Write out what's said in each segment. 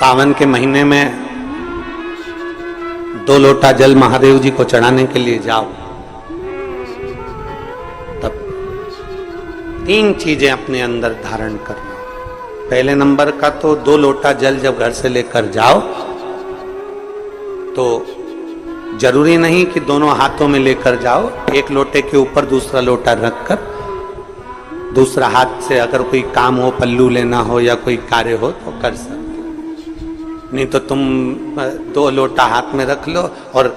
सावन के महीने में 2 लोटा जल महादेव जी को चढ़ाने के लिए जाओ, तब 3 चीजें अपने अंदर धारण करना। पहले नंबर का तो 2 लोटा जल जब घर से लेकर जाओ तो जरूरी नहीं कि दोनों हाथों में लेकर जाओ, एक लोटे के ऊपर दूसरा लोटा रखकर दूसरा हाथ से अगर कोई काम हो, पल्लू लेना हो या कोई कार्य हो तो कर सकते। नहीं तो तुम 2 लोटा हाथ में रख लो और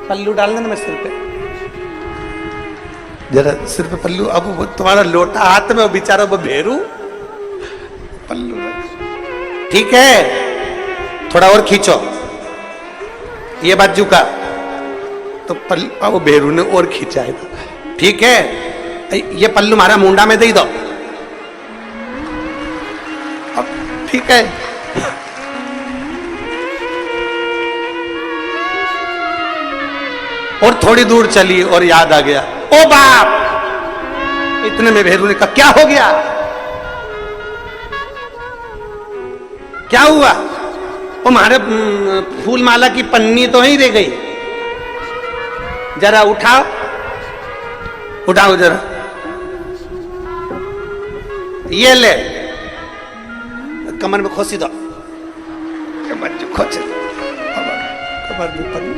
पल्लू डाल देना सिर पे, जरा सिर पे पल्लू। अब वो तुम्हारा लोटा हाथ में, बेचारा वो भेरू पल्लू, ठीक है, थोड़ा और खींचो ये बाजू का, तो पल्लू वो भेरू ने और खींचा है, ठीक है, ये पल्लू हमारा मुंडा में दे दो, अब ठीक है। और थोड़ी दूर चली और याद आ गया, ओ बाप, इतने में भेरू ने कहा क्या हो गया, क्या हुआ? वो हमारे फूल माला की पन्नी तो ही रह गई, जरा उठाओ उठाओ जरा, ये ले, कमर में खोसी दो, कमर खोच, कमर में पन्नी।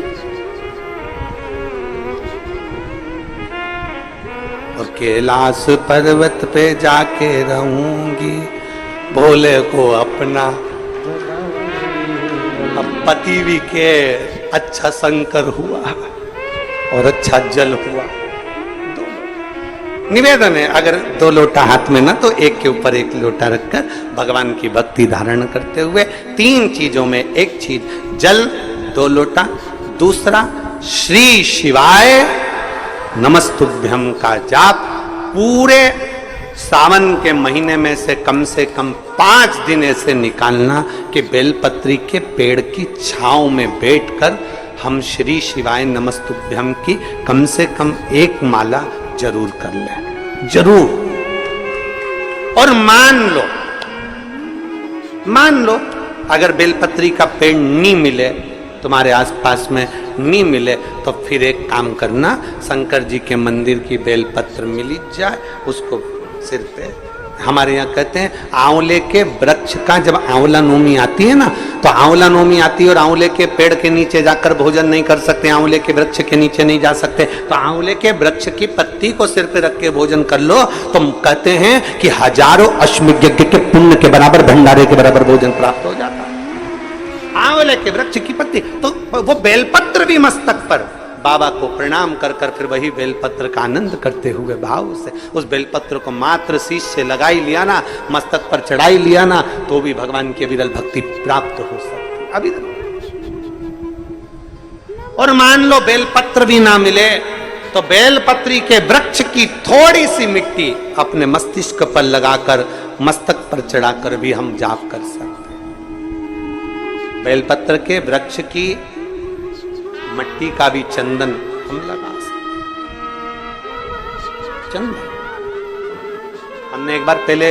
और कैलाश पर्वत पे जाके रहूंगी भोले को अपना, अब पति भी के अच्छा शंकर हुआ और अच्छा जल हुआ। निवेदन है, अगर 2 लोटा हाथ में ना तो एक के ऊपर एक लोटा रखकर भगवान की भक्ति धारण करते हुए 3 चीजों में एक चीज जल 2 लोटा, दूसरा श्री शिवाय नमस्तुभ्यम का जाप पूरे सावन के महीने में से कम 5 दिन ऐसे निकालना कि बेलपत्री के पेड़ की छांव में बैठकर हम श्री शिवाय नमस्तुभ्यम की कम से कम 1 माला जरूर कर लें, जरूर। और मान लो अगर बेलपत्री का पेड़ नहीं मिले, तुम्हारे आसपास में नहीं मिले, तो फिर एक काम करना, शंकर जी के मंदिर की बेलपत्र मिली जाए, उसको सिर पे, हमारे यहाँ कहते हैं आंवले के वृक्ष का जब आंवला नवमी आती है ना, तो आंवला नवमी आती है और आंवले के पेड़ के नीचे जाकर भोजन नहीं कर सकते, आंवले के वृक्ष के नीचे नहीं जा सकते, तो आंवले के वृक्ष की पत्ती को सिर पे रख के भोजन कर लो, तो कहते हैं कि हजारों अश्वमेध यज्ञ के पुण्य के बराबर, भंडारे के बराबर भोजन प्राप्त हो जाता है। आंवले के वृक्ष की पत्ती, तो वो बेलपत्र भी मस्तक पर बाबा को प्रणाम कर कर फिर वही बेलपत्र का आनंद करते हुए भाव से उस बेलपत्र को मात्र शीश से लगाई लिया ना, मस्तक पर चढ़ाई लिया ना, तो भी भगवान की अविरल भक्ति प्राप्त हो सकती अभी। और मान लो बेलपत्र भी ना मिले तो बेलपत्री के वृक्ष की थोड़ी सी मिट्टी अपने मस्तिष्क पर लगाकर मस्तक पर चढ़ाकर भी हम जाप कर सकते हैं। बेलपत्र के वृक्ष की मट्टी का भी चंदन हम लगा सकते। चंदन हमने एक बार पहले